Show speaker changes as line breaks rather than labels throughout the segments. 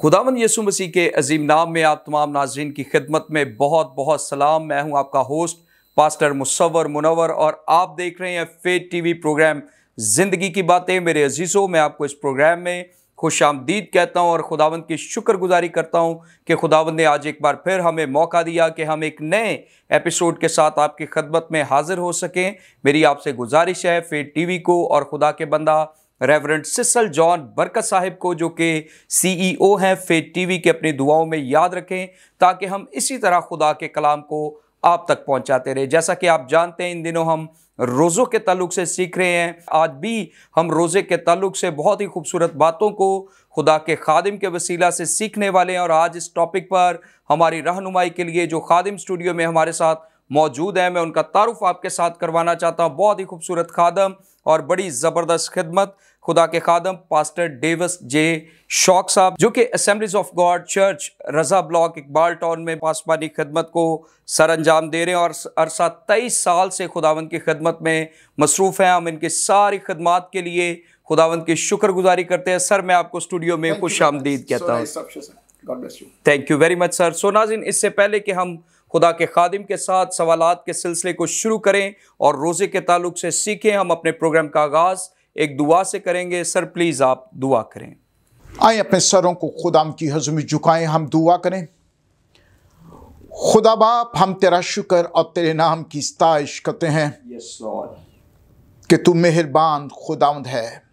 खुदावंद यीशु मसीह के अजीम नाम में आप तमाम नाज़रीन की खिदमत में बहुत बहुत सलाम। मैं हूं आपका होस्ट पास्टर मुसव्वर मुनव्वर और आप देख रहे हैं फेथ टीवी प्रोग्राम ज़िंदगी की बातें। मेरे अजीज़ों, मैं आपको इस प्रोग्राम में खुश आमदीद कहता हूं और खुदावंद की शुक्रगुजारी करता हूं कि खुदावंद ने आज एक बार फिर हमें मौका दिया कि हम एक नए एपिसोड के साथ आपकी खिदमत में हाजिर हो सकें। मेरी आपसे गुजारिश है फेथ टीवी को और खुदा के बंदा रेवरेंड सिसल जॉन बरकत साहिब को, जो कि CEO हैं फेथ टीवी के, अपनी दुआओं में याद रखें ताकि हम इसी तरह खुदा के कलाम को आप तक पहुंचाते रहे। जैसा कि आप जानते हैं, इन दिनों हम रोज़ों के ताल्लुक से सीख रहे हैं। आज भी हम रोज़े के ताल्लुक से बहुत ही खूबसूरत बातों को खुदा के खादिम के वसीला से सीखने वाले हैं। और आज इस टॉपिक पर हमारी रहनुमाई के लिए जो खादिम स्टूडियो में हमारे साथ मौजूद है, मैं उनका तारुफ आपके साथ करवाना चाहता हूं। बहुत ही खूबसूरत खादम और बड़ी ज़बरदस्त खिदमत खुदा के खादम पास्टर डेविस जे शौक साहब, जो कि assemblies of God church Raza block Iqbal town में पासबानी खिदमत को सर अंजाम दे रहे हैं और अरसा 23 साल से खुदावंद की खिदमत में मसरूफ़ हैं। हम इनकी सारी खिदमत के लिए खुदावंद की शुक्रगुजारी करते हैं। सर, मैं आपको स्टूडियो में खुश आमदीद कहता हूँ। Thank you very much sir. So नाज़रीन, इससे पहले कि हम खुदा के खादिम के साथ सवालात के सिलसिले को शुरू करें और रोज़े के ताल्लुक से सीखें, हम अपने प्रोग्राम का आगाज़ एक दुआ से करेंगे। सर प्लीज़ आप दुआ करें।
आइए अपने सरों को खुदाम की हज़ूर में झुकाएं, हम दुआ करें। खुदा बाप, हम तेरा शुक्र और तेरे नाम की सताइश करते हैं कि तू मेहरबान खुदावंद है,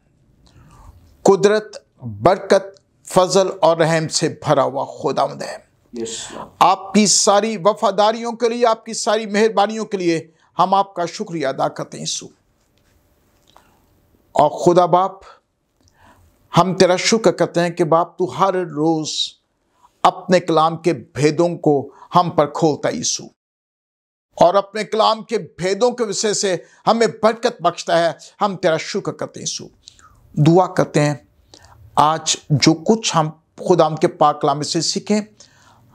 कुदरत, बरकत, फजल और रहम से भरा हुआ खुदावंद है। आपकी सारी वफादारियों के लिए, आपकी सारी मेहरबानियों के लिए हम आपका शुक्रिया अदा करते हैं यीशु। और खुदा बाप, हम तेरा शुक्र करते हैं कि बाप तू हर रोज अपने कलाम के भेदों को हम पर खोलता है यीशु, और अपने कलाम के भेदों के विषय से हमें बरकत बख्शता है। हम तेरा शुक्र करते हैं यीशु। दुआ करते हैं आज जो कुछ हम खुदाम के पाक कलाम से सीखें,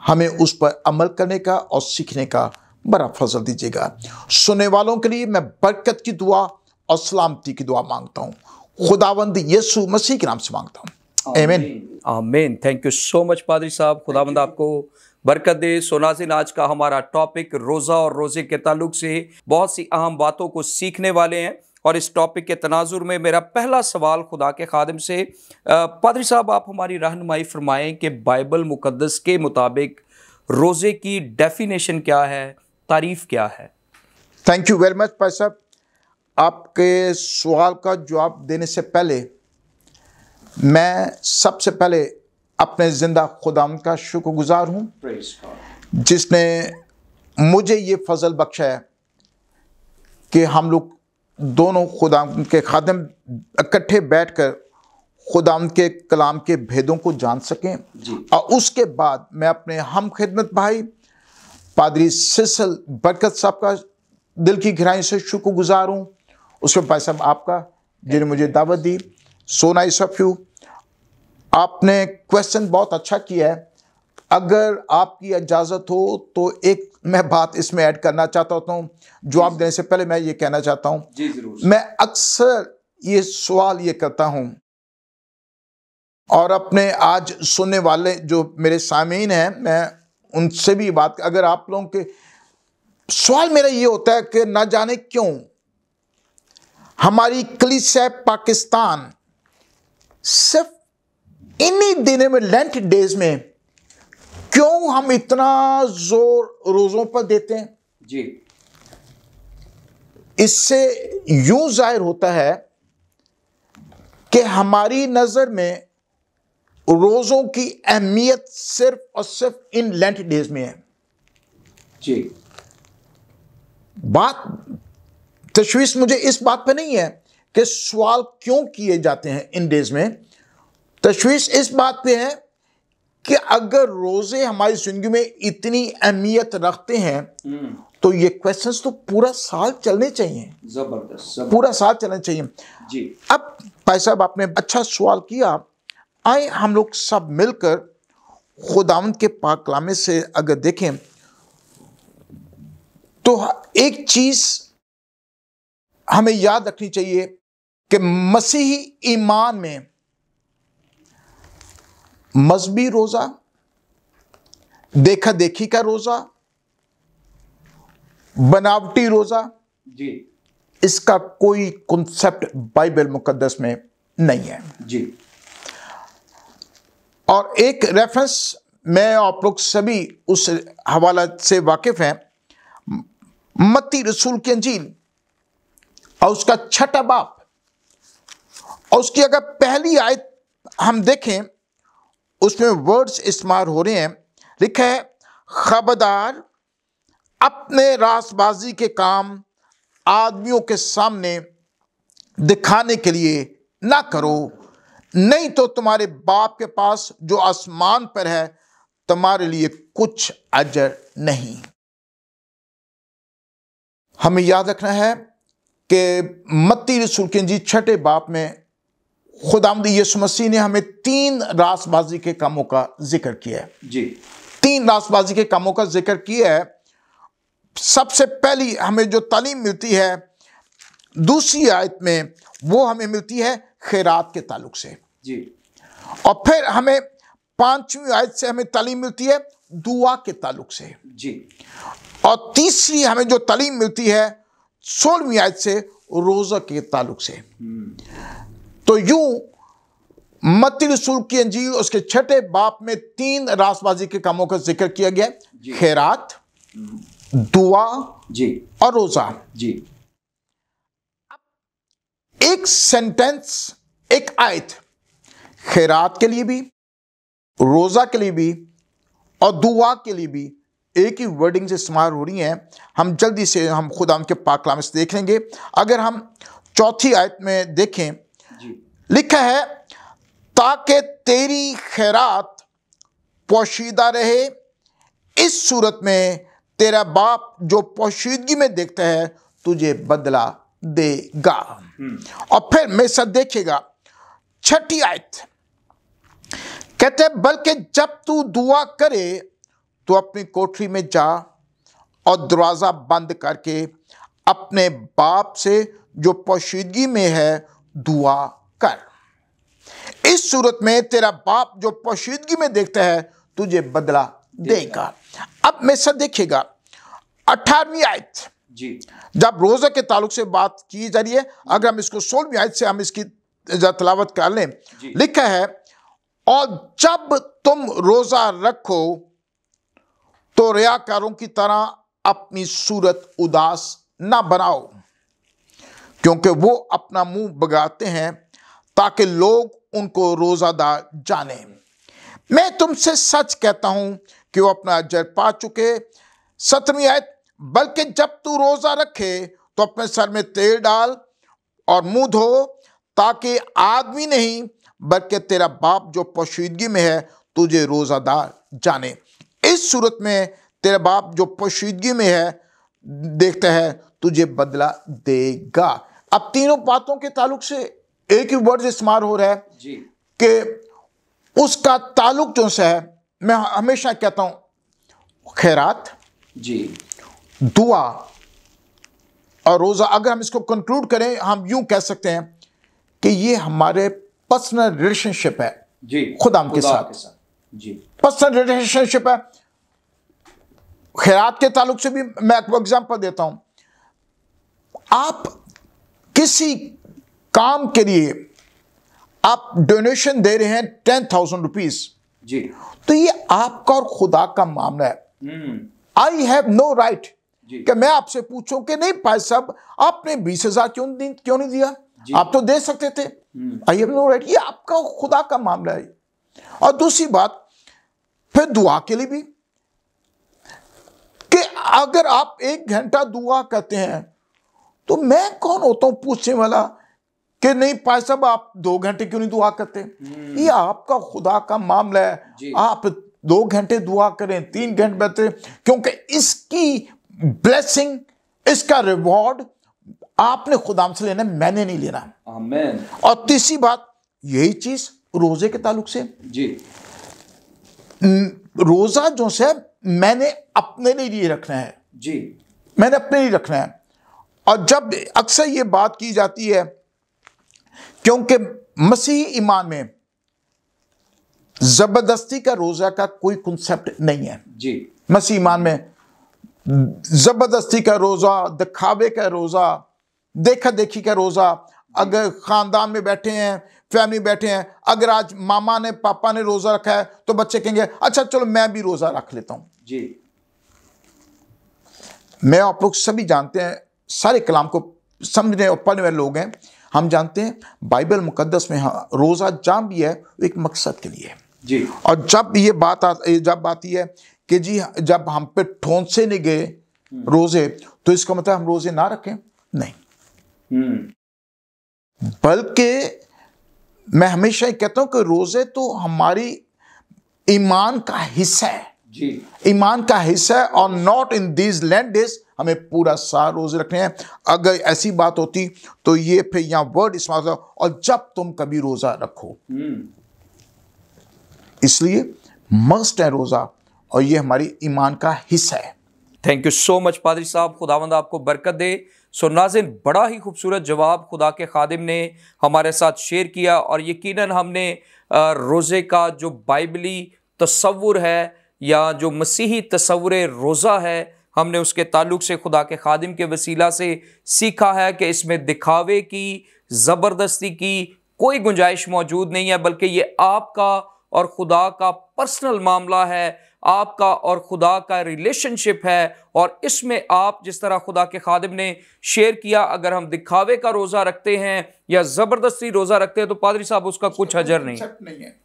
हमें उस पर अमल करने का और सीखने का बड़ा फजल दीजिएगा। सुनने वालों के लिए मैं बरकत की दुआ और सलामती की दुआ मांगता हूँ, खुदावंद यीशु मसीह के नाम से मांगता हूँ, आमीन
आमीन। थैंक यू सो मच पादरी साहब, खुदावंद आपको बरकत दे। सो नाज़रीन, आज का हमारा टॉपिक रोज़ा और रोज़े के ताल्लुक से बहुत सी अहम बातों को सीखने वाले हैं। और इस टॉपिक के तनाजुर में मेरा पहला सवाल खुदा के खादिम से, पादरी साहब आप हमारी रहनुमाई फरमाएं कि बाइबल मुकद्दस के मुताबिक रोज़े की डेफिनेशन क्या है, तारीफ क्या है?
थैंक यू वेरी मच भाई साहब। आपके सवाल का जवाब देने से पहले मैं सबसे पहले अपने ज़िंदा खुदावंद का शुक्रगुजार हूँ, जिसने मुझे ये फजल बख्शा है कि हम लोग दोनों खुदावंद के खादिम इकट्ठे बैठकर खुदावंद के कलाम के भेदों को जान सकें। और उसके बाद मैं अपने हम खिदमत भाई पादरी सिसल बरकत साहब का दिल की गहराई से शुक्रगुजार हूँ। उसके भाई साहब आपका, जिन्होंने मुझे दावत दी। So nice of you. आपने क्वेश्चन बहुत अच्छा किया है। अगर आपकी इजाज़त हो तो एक मैं बात इसमें ऐड करना चाहता हूँ। जवाब देने से पहले मैं ये कहना चाहता हूँ,
जी जरूर।
मैं अक्सर ये सवाल ये करता हूँ और अपने आज सुनने वाले जो मेरे सामीन हैं, मैं उनसे भी बात, अगर आप लोगों के सवाल मेरा ये होता है कि ना जाने क्यों हमारी कलीसिया पाकिस्तान सिर्फ इन्हीं दिनों में, लेंट डेज में, क्यों हम इतना जोर रोज़ों पर देते हैं
जी।
इससे यूं जाहिर होता है कि हमारी नज़र में रोज़ों की अहमियत सिर्फ और सिर्फ इन लेंट डेज में है
जी।
बात तशवीश मुझे इस बात पे नहीं है कि सवाल क्यों किए जाते हैं इन डेज में। तशवीश इस बात पे है कि अगर रोजे हमारी जिंदगी में इतनी अहमियत रखते हैं तो ये क्वेश्चंस तो पूरा साल चलने चाहिए।
जबरदस्त,
पूरा साल चलना चाहिए
जी।
अब भाई साहब आपने अच्छा सवाल किया। आए हम लोग सब मिलकर खुदावंद के पाक कलाम से अगर देखें तो एक चीज हमें याद रखनी चाहिए कि मसीही ईमान में मजहबी रोजा, देखा देखी का रोजा, बनावटी रोजा
जी,
इसका कोई कॉन्सेप्ट बाइबल मुकद्दस में नहीं है
जी।
और एक रेफरेंस, मैं आप लोग सभी उस हवाला से वाकिफ हैं, मत्ती रसूल की अंजील और उसका 6 बाब और उसकी अगर पहली आयत हम देखें, उसमें वर्ड्स इस्तेमाल हो रहे हैं। लिखा है, खबरदार अपने रासबाजी के काम आदमियों के सामने दिखाने के लिए ना करो, नहीं तो तुम्हारे बाप के पास जो आसमान पर है तुम्हारे लिए कुछ अजर नहीं। हमें याद रखना है कि मत्ती रसूल की अंजील 6 बाब में खुदावंद यीशु मसीह ने हमें 3 रासबाजी के कामों का जिक्र किया है
जी।
3 रासबाजी के कामों का जिक्र किया है। सबसे पहली हमें जो तालीम मिलती है दूसरी आयत में, वो हमें मिलती है खैरात के ताल्लुक से
जी।
और फिर हमें 5वीं आयत से हमें तालीम मिलती है दुआ के ताल्लुक से
जी।
और तीसरी हमें जो तालीम मिलती है 16वीं आयत से रोजा के ताल्लुक से। तो यूं मत्ती रसूल की अंजील उसके 6 बाब में 3 रासबाजी के कामों का जिक्र किया गया, खैरात, दुआ
जी
और रोजा।
जी।
एक सेंटेंस, एक आयत खैरात के लिए भी, रोजा के लिए भी और दुआ के लिए भी एक ही वर्डिंग से इस्तेमाल हो रही हैं। हम जल्दी से हम खुदा के पाक कलाम से देख लेंगे। अगर हम 4थी आयत में देखें, लिखा है, ताकि तेरी खैरात पोशीदा रहे, इस सूरत में तेरा बाप जो पोशीदगी में देखता है तुझे बदला देगा। और फिर मेरे साथ देखिएगा 6ठी आयत, कहते हैं, बल्कि जब तू दुआ करे तो अपनी कोठरी में जा और दरवाजा बंद करके अपने बाप से जो पोशीदगी में है दुआ कर, इस सूरत में तेरा बाप जो पोशीदगी में देखता है तुझे बदला देगा। अब मेरे साथ देखिएगा 18वीं आयत
जी।
जब रोजा के ताल्लुक से बात की जा रही है, अगर हम इसको 16वीं आयत से हम इसकी तलावत कर लें, लिखा है, और जब तुम रोजा रखो तो रियाकारों की तरह अपनी सूरत उदास ना बनाओ, क्योंकि वो अपना मुंह बगाते हैं ताकि लोग उनको रोजादार जाने। मैं तुमसे सच कहता हूं कि वो अपना अजर पा चुके। 17वीं आयत, बल्कि जब तू रोजा रखे तो अपने सर में तेल डाल और मुंह धो, ताकि आदमी नहीं बल्कि तेरा बाप जो पोशीदगी में है तुझे रोजादार जाने, इस सूरत में तेरा बाप जो पोशीदगी में है देखता है तुझे बदला देगा। अब तीनों बातों के ताल्लुक से एक ही वर्ड इस्तेमाल हो रहा है
जी
कि उसका ताल्लुक जो से है, मैं हमेशा कहता हूं खैरात
जी,
दुआ और रोजा। अगर हम इसको कंक्लूड करें, हम यूं कह सकते हैं कि ये हमारे पर्सनल रिलेशनशिप है
जी
खुदा के साथ
जी।
पर्सनल रिलेशनशिप है। खैरात के ताल्लुक से भी मैं आपको एग्जांपल देता हूं। आप किसी काम के लिए आप डोनेशन दे रहे हैं 10,000 रुपीज
जी,
तो ये आपका और खुदा का मामला है। आई हैव नो राइट कि मैं आपसे पूछूं कि नहीं भाई साहब आपने 20,000 क्यों नहीं दिया, आप तो दे सकते थे। आई हैव नो राइट, ये आपका और खुदा का मामला है। और दूसरी बात फिर दुआ के लिए भी, कि अगर आप 1 घंटा दुआ करते हैं तो मैं कौन होता हूं पूछने वाला कि नहीं भाई साहब आप 2 घंटे क्यों नहीं दुआ करते। ये आपका खुदा का मामला है। आप 2 घंटे दुआ करें, 3 घंटे, क्योंकि इसकी ब्लेसिंग, इसका रिवॉर्ड आपने खुदा से लेना, मैंने नहीं लेना।
आमीन।
और तीसरी बात यही चीज रोजे के ताल्लुक से
जी,
रोजा जो से मैंने अपने लिए रखना है
जी,
मैंने अपने लिए रखना है। और जब अक्सर ये बात की जाती है, क्योंकि मसीही ईमान में जबरदस्ती का रोजा का कोई कॉन्सेप्ट नहीं है
जी।
मसीह ईमान में। जबरदस्ती का रोजा, दिखावे का रोजा, देखा देखी का रोजा, अगर खानदान में बैठे हैं, फैमिली बैठे हैं, अगर आज मामा ने पापा ने रोजा रखा है तो बच्चे कहेंगे अच्छा चलो मैं भी रोजा रख लेता हूं
जी।
मैं आप लोग सभी जानते हैं, सारे कलाम को समझने और पढ़ने वाले लोग हैं, हम जानते हैं बाइबल मुकद्दस में रोजा जहां भी है एक मकसद के लिए है
जी।
और जब ये बात आती है कि जी जब हम पे ठोंसे नहीं गए रोजे तो इसका मतलब हम रोजे ना रखें, नहीं। बल्कि मैं हमेशा ही कहता हूं कि रोजे तो हमारी ईमान का हिस्सा है
जी।
ईमान का हिस्सा है और not in these land days हमें पूरा साल रोजे रखने हैं। अगर ऐसी बात होती तो ये फिर यहां वर्ड इस्तेमाल और जब तुम कभी रोजा रखो, इसलिए मस्ट है रोजा और ये हमारी ईमान का हिस्सा है।
थैंक यू सो मच पादरी साहब, खुदावंद आपको बरकत दे। सो नाज़रीन, बड़ा ही खूबसूरत जवाब खुदा के खादिम ने हमारे साथ शेयर किया और यकीनन हमने रोज़े का जो बाइबली तसव्वुर है या जो मसीही तसव्वुर रोज़ा है, हमने उसके ताल्लुक से खुदा के खादिम के वसीला से सीखा है कि इसमें दिखावे की, ज़बरदस्ती की कोई गुंजाइश मौजूद नहीं है, बल्कि ये आपका और खुदा का पर्सनल मामला है, आपका और खुदा का रिलेशनशिप है। और इसमें आप जिस तरह खुदा के खादिम ने शेयर किया, अगर हम दिखावे का रोज़ा रखते हैं या ज़बरदस्ती रोज़ा रखते हैं तो पादरी साहब उसका कुछ अजर नहीं है,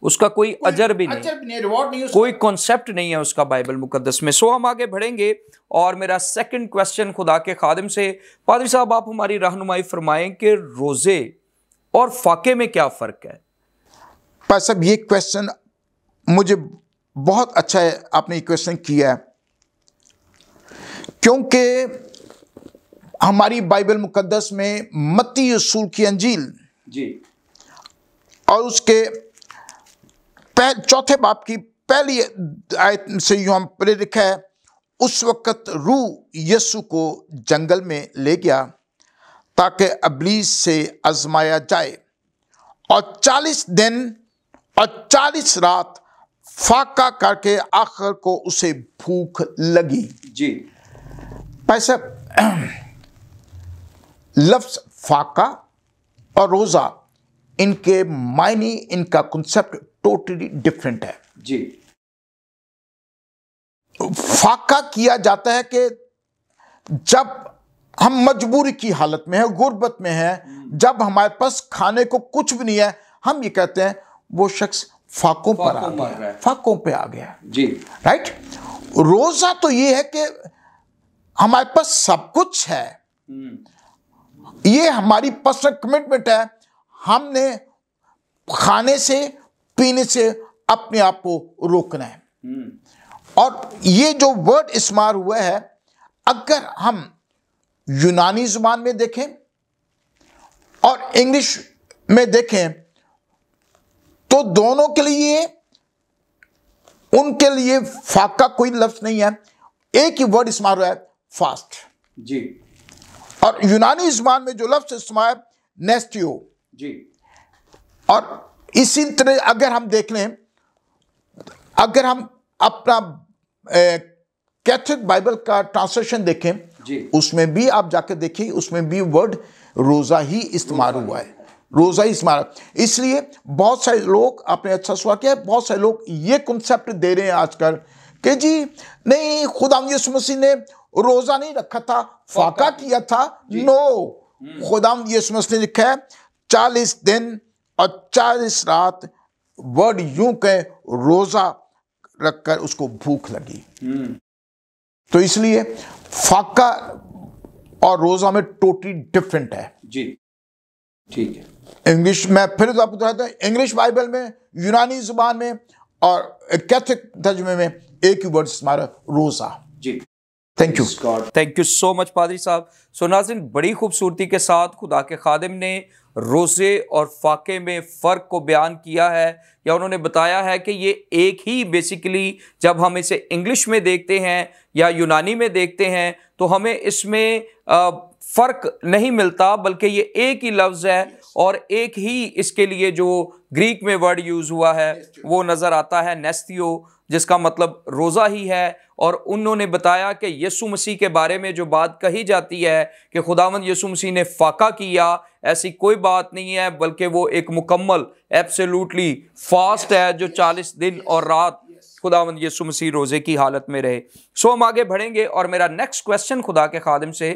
उसका कोई अजर भी नहीं, कोई कॉन्सेप्ट नहीं है उसका बाइबल मुकद्दस में। सो हम आगे बढ़ेंगे और मेरा सेकंड क्वेश्चन खुदा के खादिम से, पादरी साहब आप हमारी रहनुमाई फरमाएं कि रोज़े और फाके में क्या फ़र्क है?
पर सब ये क्वेश्चन मुझे बहुत अच्छा है, आपने ये क्वेश्चन किया है, क्योंकि हमारी बाइबल मुकद्दस में मत्ती रसूल की अंजील
जी
और उसके चौथे बाब की पहली आयत से यूं हम पढ़े लिखा है, उस वक्त रूह यीशु को जंगल में ले गया ताकि इब्लीस से आजमाया जाए और 40 दिन और 40 रात फाका करके आखिर को उसे भूख लगी
जी।
पैसा लफ्ज फाका और रोजा, इनके मायने, इनका कॉन्सेप्ट टोटली डिफरेंट है
जी।
फाका किया जाता है कि जब हम मजबूरी की हालत में है, गुर्बत में है, जब हमारे पास खाने को कुछ भी नहीं है, हम ये कहते हैं वो शख्स फाकों पर आ गया, फाकों पे आ गया
जी।
राइट। रोजा तो ये है कि हमारे पास सब कुछ है, ये हमारी पर्सनल कमिटमेंट है, हमने खाने से पीने से अपने आप को रोकना है। और ये जो वर्ड इस्तेमाल हुआ है, अगर हम यूनानी जुबान में देखें और इंग्लिश में देखें तो दोनों के लिए, उनके लिए फाका कोई लफ्ज नहीं है, एक ही वर्ड इस्तेमाल हुआ है, फास्ट
जी।
और यूनानी जुबान में जो लफ्ज इस्तेमाल है नेस्टियो
जी।
और इसी तरह अगर हम देख लें, अगर हम अपना कैथोलिक बाइबल का ट्रांसलेशन देखें
जी,
उसमें भी आप जाकर देखिए, उसमें भी वर्ड रोजा ही इस्तेमाल हुआ है, रोजा ही इस्तेमाल। इसलिए बहुत सारे लोग, आपने अच्छा सवाल किया, बहुत सारे लोग ये कॉन्सेप्ट दे रहे हैं आजकल कि जी नहीं, खुदा यीशु मसीह ने रोजा नहीं रखा था, फाका किया था। नो, खुदा यीशु मसीह ने लिखा है 40 दिन और 40 रात, वर्ड यूं कहे रोजा रखकर उसको भूख लगी। तो इसलिए फाका और रोजा में टोटली डिफरेंट है
जी। ठीक है।
इंग्लिश में फिर तो आपको बताता हूं, इंग्लिश बाइबल में, यूनानी जुबान में और कैथोलिक तर्जुमे में एक ही वर्ड इस्तेमाल है, Roza
ji.
Thank you.
Thank you so much पादरी साहब। सो नाज़रीन, बड़ी खूबसूरती के साथ खुदा के खादिम ने रोज़े और फाके में फ़र्क को बयान किया है, या उन्होंने बताया है कि ये एक ही, बेसिकली जब हम इसे इंग्लिश में देखते हैं या यूनानी में देखते हैं तो हमें इसमें फ़र्क नहीं मिलता, बल्कि ये एक ही लफ्ज़ है और एक ही इसके लिए जो ग्रीक में वर्ड यूज हुआ है वो नजर आता है नेस्तियो, जिसका मतलब रोजा ही है। और उन्होंने बताया कि यीशु मसीह के बारे में जो बात कही जाती है कि खुदावंद यीशु मसीह ने फाका किया, ऐसी कोई बात नहीं है, बल्कि वो एक मुकम्मल एब्सोल्युटली फास्ट है जो 40 दिन और रात खुदावंद यीशु मसीह रोजे की हालत में रहे। सो हम आगे बढ़ेंगे और मेरा नेक्स्ट क्वेश्चन खुदा के खादिम से,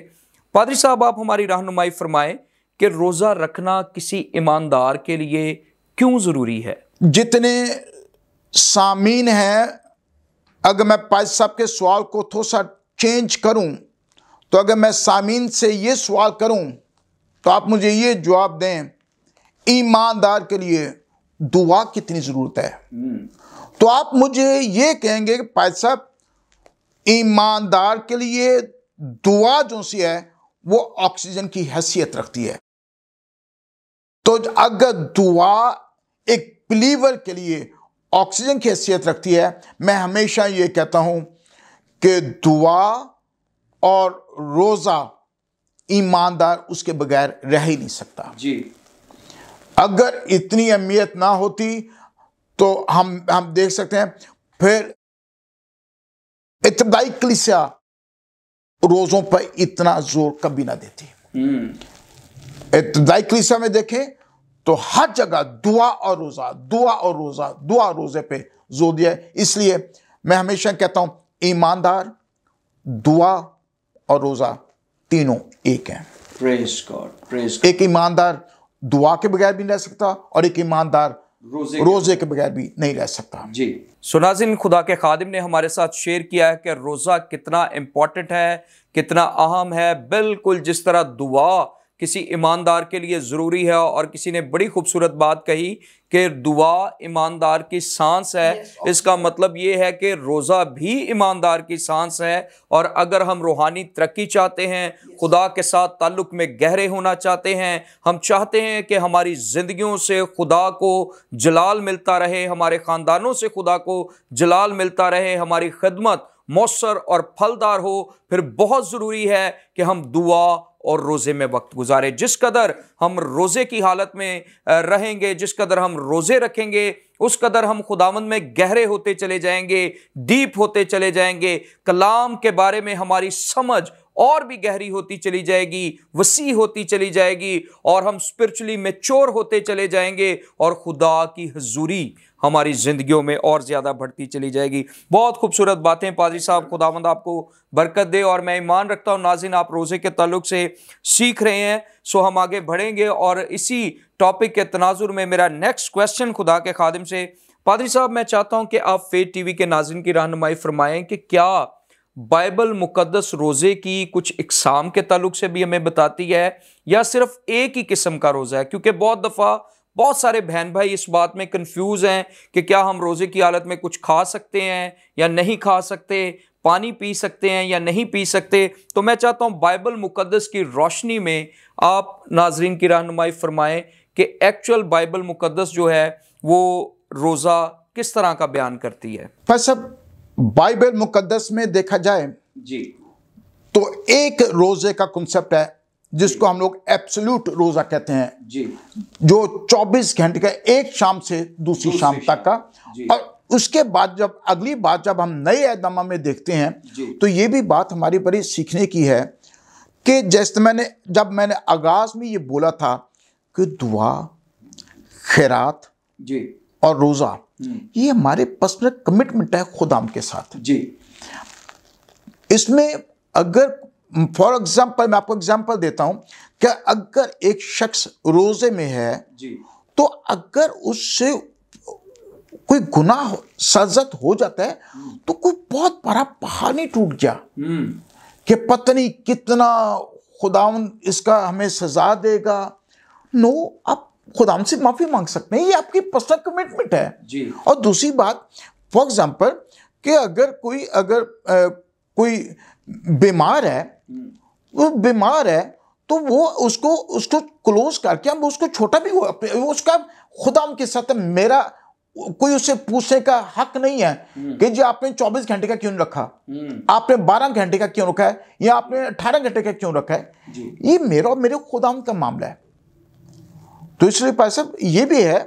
पादरी साहब आप हमारी रहनुमाई फरमाएं कि रोजा रखना किसी ईमानदार के लिए क्यों जरूरी है।
जितने सामीन हैं, अगर मैं पादरी साहब के सवाल को थोड़ा सा चेंज करूं, तो अगर मैं सामीन से ये सवाल करूं तो आप मुझे ये जवाब दें, ईमानदार के लिए दुआ कितनी जरूरत है। तो आप मुझे ये कहेंगे कि पादरी साहब ईमानदार के लिए दुआ जो सी है वो ऑक्सीजन की हैसियत रखती है। तो अगर दुआ एक बिलीवर के लिए ऑक्सीजन की हैसियत रखती है, मैं हमेशा ये कहता हूं कि दुआ और रोजा ईमानदार उसके बगैर रह ही नहीं सकता
जी।
अगर इतनी अहमियत ना होती तो हम देख सकते हैं फिर इब्तदाई कलीसिया रोजों पर इतना जोर कभी ना देती। इब्तदाई कलीसिया में देखें तो हर जगह दुआ और रोजा, दुआ और रोजा, दुआ और रोजे पे जोर दिया है। इसलिए मैं हमेशा कहता हूं ईमानदार, दुआ और रोजा तीनों एक हैं।
Praise God.
एक ईमानदार दुआ के बगैर भी नहीं रह सकता और एक ईमानदार रोजे के बगैर भी नहीं रह सकता
जी। सुनाज़िन, खुदा के खादिम ने हमारे साथ शेयर किया है कि रोज़ा कितना इम्पॉर्टेंट है, कितना अहम है। बिल्कुल जिस तरह दुआ किसी ईमानदार के लिए ज़रूरी है, और किसी ने बड़ी खूबसूरत बात कही कि दुआ ईमानदार की सांस है। इसका मतलब ये है कि रोज़ा भी ईमानदार की सांस है। और अगर हम रूहानी तरक्की चाहते हैं, खुदा के साथ ताल्लुक़ में गहरे होना चाहते हैं, हम चाहते हैं कि हमारी ज़िंदगियों से खुदा को जलाल मिलता रहे, हमारे ख़ानदानों से खुदा को जलाल मिलता रहे, हमारी खिदमत मौसर और फलदार हो, फिर बहुत ज़रूरी है कि हम दुआ और रोज़े में वक्त गुजारें। जिस कदर हम रोज़े की हालत में रहेंगे, जिस कदर हम रोज़े रखेंगे, उस कदर हम खुदावंद में गहरे होते चले जाएंगे, डीप होते चले जाएंगे। कलाम के बारे में हमारी समझ और भी गहरी होती चली जाएगी, वसी होती चली जाएगी, और हम स्पिरिचुअली मैच्योर होते चले जाएंगे, और खुदा की हुजूरी हमारी ज़िंदगियों में और ज़्यादा बढ़ती चली जाएगी। बहुत खूबसूरत बातें पादरी साहब, खुदावंद आपको बरकत दे। और मैं ईमान रखता हूँ नाज़रीन, आप रोज़े के ताल्लुक़ से सीख रहे हैं। सो हम आगे बढ़ेंगे और इसी टॉपिक के तनाजुर में मेरा नेक्स्ट क्वेश्चन खुदा के खादिम से, पादरी साहब मैं चाहता हूँ कि आप फेथ टीवी के नाज़रीन की रहनुमाई फरमाएँ कि क्या बाइबल मुकद्दस रोज़े की कुछ इक़साम के ताल्लुक़ से भी हमें बताती है, या सिर्फ एक ही किस्म का रोज़ा है? क्योंकि बहुत दफ़ा बहुत सारे बहन भाई इस बात में कंफ्यूज हैं कि क्या हम रोज़े की हालत में कुछ खा सकते हैं या नहीं खा सकते, पानी पी सकते हैं या नहीं पी सकते। तो मैं चाहता हूं बाइबल मुकद्दस की रोशनी में आप नाजरीन की रहनुमाई फरमाएं कि एक्चुअल बाइबल मुकद्दस जो है वो रोज़ा किस तरह का बयान करती है।
सब बाइबल मुकद्दस में देखा जाए
जी
तो एक रोज़े का कॉन्सेप्ट है जिसको हम लोग एब्सोल्यूट रोजा कहते हैं जी, जो 24 घंटे का, एक शाम से दूसरी शाम तक का। और उसके बाद जब अगली बात जब हम नए ऐहदनामा में देखते हैं तो ये भी बात हमारी बड़ी सीखने की है कि जैसे जब मैंने आगाज में ये बोला था कि दुआ, खैरात जी और रोजा ये हमारे पर्सनल कमिटमेंट है खुदाम के साथ जी। इसमें अगर फॉर एग्जाम्पल मैं आपको एग्जाम्पल देता हूं कि अगर एक शख्स रोजे में है जी, तो अगर उससे कोई गुनाह सजत हो जाता है तो कोई बहुत बड़ा पहाड़ नहीं टूट गया कि पता नहीं कितना खुदावंद इसका हमें सजा देगा। नो, आप खुदावंद से माफी मांग सकते हैं, ये आपकी पर्सनल कमिटमेंट है जी। और दूसरी बात, फॉर एग्जाम्पल कि अगर कोई बीमार है, वो बीमार है तो वो उसको क्लोज करके हम उसको छोटा भी हुआ उसका खुदा के साथ मेरा कोई उससे पूछने का हक नहीं है कि जी आपने 24 घंटे का क्यों रखा, आपने 12 घंटे का क्यों रखा है, या आपने 18 घंटे का क्यों रखा है। ये मेरा और मेरे खुदा का मामला है। तो इसलिए भाई साहब ये भी है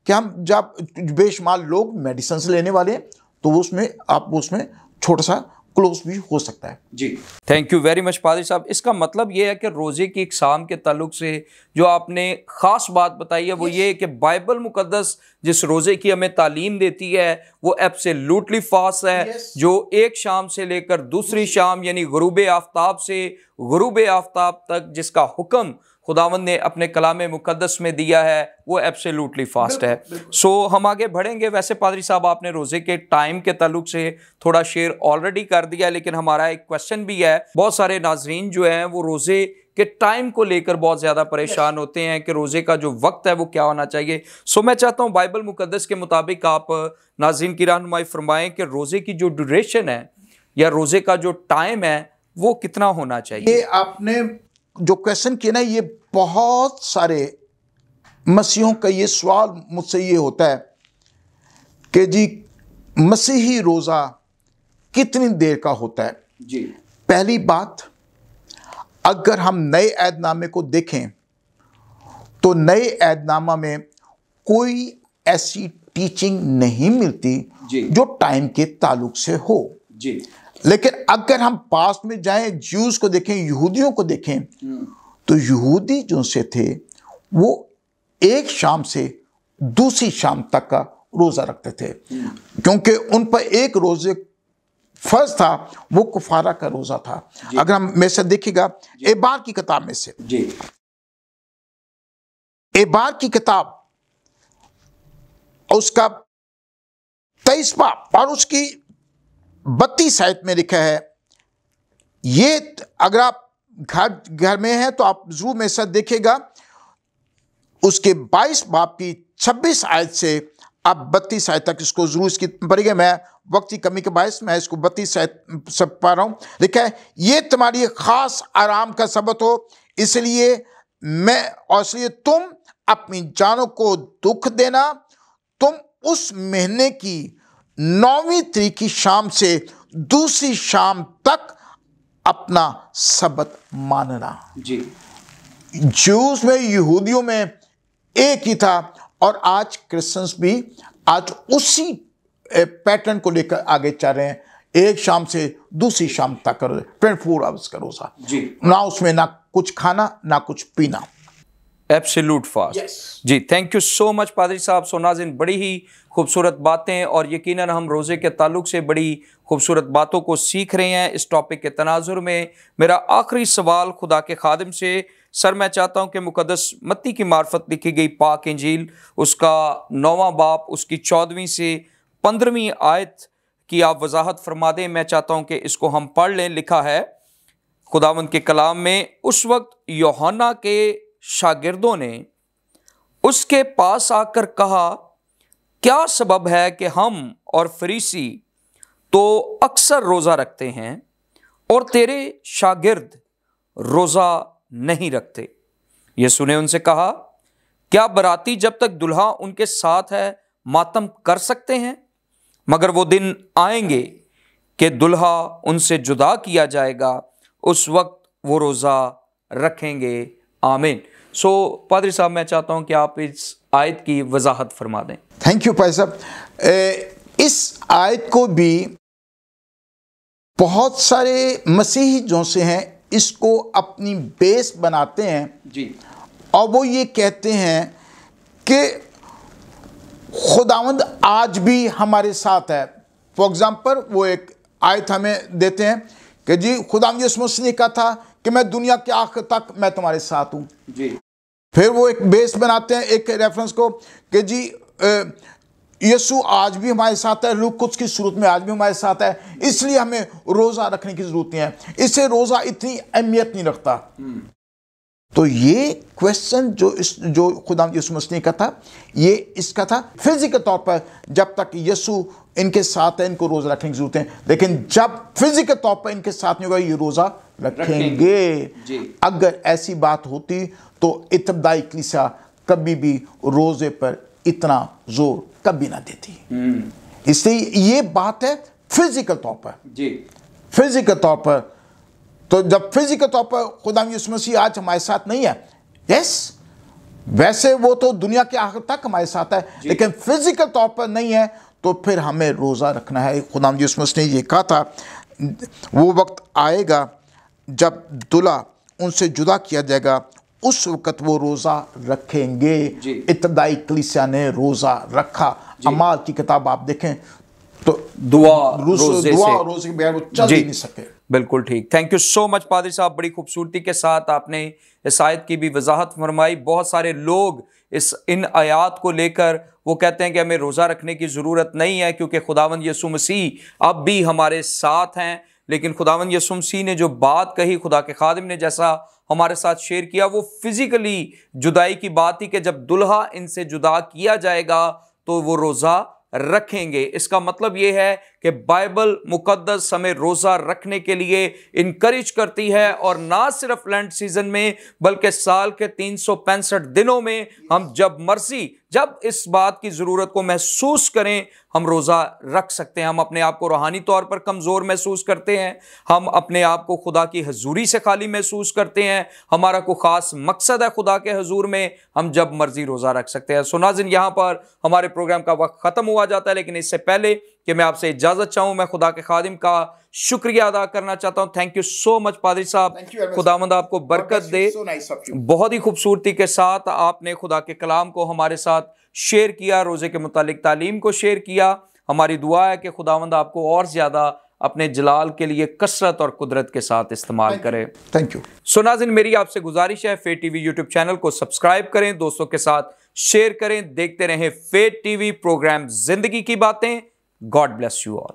कि हम जब बेशुमार लोग मेडिसिन लेने वाले हैं तो उसमें आप उसमें छोटा सा क्लोज भी हो सकता है।
जी, थैंक यू वेरी मच पादरी साहब। इसका मतलब ये है कि रोजे की इकसाम के ताल्लुक से जो आपने खास बात बताई है वो ये है कि बाइबल मुकद्दस जिस रोजे की हमें तालीम देती है वो एब्सोल्युटली फास्ट है, जो एक शाम से लेकर दूसरी शाम यानी गुरूब आफ्ताब से गुरूब आफ्ताब तक जिसका हुक्म खुदावंद ने अपने कलाम मुकद्दस में दिया है वो एब्सोल्युटली फास्ट है। सो हम आगे बढ़ेंगे। वैसे पादरी साहब आपने रोजे के टाइम के ताल्लुक से थोड़ा शेयर ऑलरेडी कर दिया, लेकिन हमारा एक क्वेश्चन भी है। बहुत सारे नाजरीन जो हैं वो रोजे के टाइम को लेकर बहुत ज्यादा परेशान होते हैं कि रोजे का जो वक्त है वो क्या होना चाहिए। सो मैं चाहता हूं बाइबल मुकद्दस के मुताबिक आप नाजरीन की रहनुमाई फरमाएं कि रोजे की जो ड्यूरेशन है या रोजे का जो टाइम है वो कितना होना चाहिए।
ये आपने जो क्वेश्चन किया ना, ये बहुत सारे मसीहों का ये सवाल मुझसे ये होता है कि जी मसीही रोजा कितनी देर का होता है।
जी,
पहली बात, अगर हम नए ऐदनामे को देखें तो नए ऐदनामा में कोई ऐसी टीचिंग नहीं मिलती जो टाइम के ताल्लुक से हो।
जी,
लेकिन अगर हम पास्ट में जाएं, ज्यूज को देखें, यहूदियों को देखें, तो यहूदी जो से थे वो एक शाम से दूसरी शाम तक का रोजा रखते थे, क्योंकि उन पर एक रोजे फर्ज था, वो कुफारा का रोजा था। अगर हम में से देखिएगा एबार की किताब में से, एबार की किताब उसका 23 बाब और उसकी 32 आयत में लिखा है। ये अगर आप घर में हैं तो आप जरूर मेरे साथ देखिएगा। उसके 22 बाब की 26 आयत से आप 32 आयत तक इसको जरूर इसकी पढ़िएगा। मैं वक्त की कमी के बायस मैं इसको 32 आयत सब पढ़ रहा हूं। लिखा है, ये तुम्हारी खास आराम का सबत हो, इसलिए तुम अपनी जानों को दुख देना, तुम उस महीने की 9वीं तारीख की शाम से दूसरी शाम तक अपना सबत मानना।
जी,
ज्यूज में, यहूदियों में एक ही था, और आज क्रिश्चियंस भी आज उसी पैटर्न को लेकर आगे चल रहे हैं। एक शाम से दूसरी शाम तक करो, 24 आवर्स का रोजा, ना उसमें ना कुछ खाना ना कुछ पीना,
एब्सोल्यूट फास्ट। जी, थैंक यू सो मच पादरी साहब। सो नाज़रीन, बड़ी ही खूबसूरत बातें और यकीनन हम रोज़े के ताल्लुक से बड़ी खूबसूरत बातों को सीख रहे हैं। इस टॉपिक के तनाजुर में मेरा आखिरी सवाल खुदा के खादिम से, सर मैं चाहता हूं कि मुकद्दस मत्ती की मार्फत लिखी गई पाक इंजील उसका 9वां बाब उसकी 14वीं से 15वीं आयत की आप वजाहत फरमा दें। मैं चाहता हूं कि इसको हम पढ़ लें। लिखा है खुदावंद के कलाम में, उस वक्त यूहन्ना के शागिर्दों ने उसके पास आकर कहा, क्या सबब है कि हम और फरीसी तो अक्सर रोज़ा रखते हैं और तेरे शागिर्द रोज़ा नहीं रखते। यीशु ने उनसे कहा, क्या बराती जब तक दुल्हा उनके साथ है मातम कर सकते हैं? मगर वो दिन आएंगे कि दुल्हा उनसे जुदा किया जाएगा, उस वक्त वो रोज़ा रखेंगे। आमीन। सो पादरी साहब, मैं चाहता हूं कि आप इस आयत की वजाहत फरमा दें।
थैंक यू भाई साहब। इस आयत को भी बहुत सारे मसीही जो से हैं इसको अपनी बेस बनाते हैं
जी,
और वो ये कहते हैं कि खुदावंद आज भी हमारे साथ है। फॉर एग्जाम्पल, वो एक आयत हमें देते हैं कि जी खुदावंद यीशु मसीह ने कहा था कि मैं दुनिया के आखिर तक मैं तुम्हारे साथ हूं।
जी,
फिर वो एक बेस बनाते हैं एक रेफरेंस को कि जी यीशु आज भी हमारे साथ है, लूक कुछ की सूरत में आज भी हमारे साथ है, इसलिए हमें रोज़ा रखने की ज़रूरत नहीं है। इससे रोज़ा इतनी अहमियत नहीं रखता। तो ये क्वेश्चन जो खुदा यीशु मसीह ने कहा था, ये इसका था फिजिकल तौर पर जब तक यीशु इनके साथ है इनको रोज़ा रखने की ज़रूरत है, लेकिन जब फिजिकल तौर पर इनके साथ नहीं होगा ये रोज़ा रखेंगे। अगर ऐसी बात होती तो इब्तदाई कलीसिया कभी भी रोज़े पर इतना जोर कभी ना देती। इसलिए ये बात है फिजिकल तौर पर।
जी,
फिजिकल तौर पर, तो जब फिजिकल तौर पर खुदा यीशु मसीह आज हमारे साथ नहीं है, यस वैसे वो तो दुनिया के आखिर तक हमारे साथ है, लेकिन फिजिकल तौर पर नहीं है, तो फिर हमें रोज़ा रखना है। खुदा यीशु मसीह ने ये कहा था, वो वक्त आएगा जब दूल्हा उनसे जुदा किया जाएगा, उस वक्त वो रोज़ा रखेंगे। इब्तदाई कलीसिया ने रोज़ा रखा। अमाल की किताब आप देखें तो
दुआ रोजे
के बगैर वो चल ही नहीं सके।
बिल्कुल ठीक। थैंक यू सो मच पादरी साहब, बड़ी खूबसूरती के साथ आपने इस आयत की भी वजाहत फरमाई। बहुत सारे लोग इन आयात को लेकर वो कहते हैं कि हमें रोज़ा रखने की ज़रूरत नहीं है क्योंकि खुदावंद यीशु मसीह अब भी हमारे साथ हैं। लेकिन खुदावंद यीशु मसीह ने जो बात कही, खुदा के खादिम ने जैसा हमारे साथ शेयर किया, वो फिजिकली जुदाई की बात थी कि जब दुल्हा इनसे जुदा किया जाएगा तो वो रोज़ा रखेंगे। इसका मतलब यह है कि बाइबल मुकद्दस हमें रोज़ा रखने के लिए इनकरेज करती है, और ना सिर्फ लेंट सीजन में बल्कि साल के 365 दिनों में हम जब मर्जी, जब इस बात की ज़रूरत को महसूस करें, हम रोज़ा रख सकते हैं। हम अपने आप को रूहानी तौर पर कमज़ोर महसूस करते हैं, हम अपने आप को खुदा की हजूरी से खाली महसूस करते हैं, हमारा कोई ख़ास मकसद है खुदा के हजूर में, हम जब मर्जी रोज़ा रख सकते हैं। सो नाज़रीन, यहाँ पर हमारे प्रोग्राम का वक्त ख़त्म हुआ जाता है, लेकिन इससे पहले कि मैं आपसे इजाज़त चाहूँ, मैं खुदा के खादिम का शुक्रिया अदा करना चाहता हूँ। थैंक यू सो मच पादरी साहब, खुदावंद आपको बरकत दे। बहुत ही खूबसूरती के साथ आपने खुदा के कलाम को हमारे साथ शेयर किया, रोज़े के मुतालिक तालीम को शेयर किया। हमारी दुआ है कि खुदावंद आपको और ज़्यादा अपने जलाल के लिए कसरत और कुदरत के साथ इस्तेमाल करे।
Thank you.
सो नाज़रीन, मेरी आपसे गुजारिश है, फेथ टीवी यूट्यूब चैनल को सब्सक्राइब करें, दोस्तों के साथ शेयर करें, देखते रहें फेथ टीवी प्रोग्राम जिंदगी की बातें। God bless you all.